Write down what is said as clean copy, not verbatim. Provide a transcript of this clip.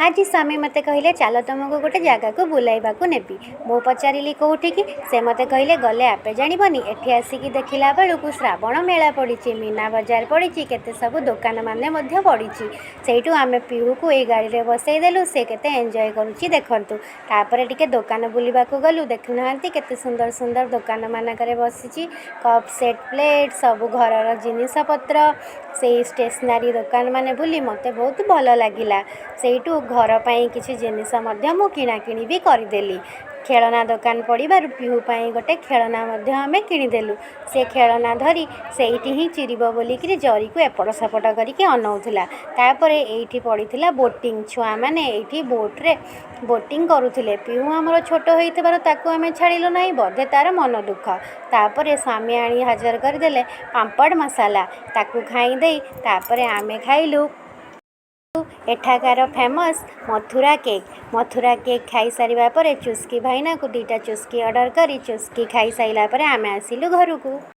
आज स्वामी मते कहले चल तुमको गोटे जगह को बुलाइबा को नेबी। मु पचारिली कोउठी से मते कहले गले आपे जानिबनी एठी आसिकी देखिला बेलू श्रावण मेला पड़ी, मीना बजार पड़ी, केते सब दुकान माने मध्य पड़ी। सेठू आमे पीहू को ए गाड़ी रे बसई देलु, से केते एंजॉय करूची देखंतु। तापरे टिके दुकान बुलिबा को गलु, देखुनाहांती केते सुंदर सुंदर दुकान मानकरे बसिची। कप सेट प्लेट सब घरर जिनिस पत्र से स्टेशनरी दुकान माने बुली मते बहुत भल लागिला। सेठू घर पाई किछि जिनिस मध्य मु किणाकिणी भी करदेली। खेलना दुकान पड़िबारु पीहू पाई गोटे खेलना मध्य आमे किणिदेलु। से खेलना धरी सेठी ही चिरिबो बोलिकि जरी को एपट सेपट करिके अनौथिला। तापरे एठी पड़िथिला बोटिंग, छुआ माने एठी बोट रे बोटिंग करुथिले। पीहू हमर छोट होइतबारु ताकू आमे छाड़िलु नाही, बधे तार मन दुख। तापरे स्वामी आनी हाजर करदेले पापड़ मसाला, ताकू खाई देई तापरे आमे खाइलु एठाकार फेमस मथुरा केक खाई सारिबा परे चुस्की भाईना को 2टा चुस्की ऑर्डर करी चुस्की खाई साइला परे आमे आसिलु घर को।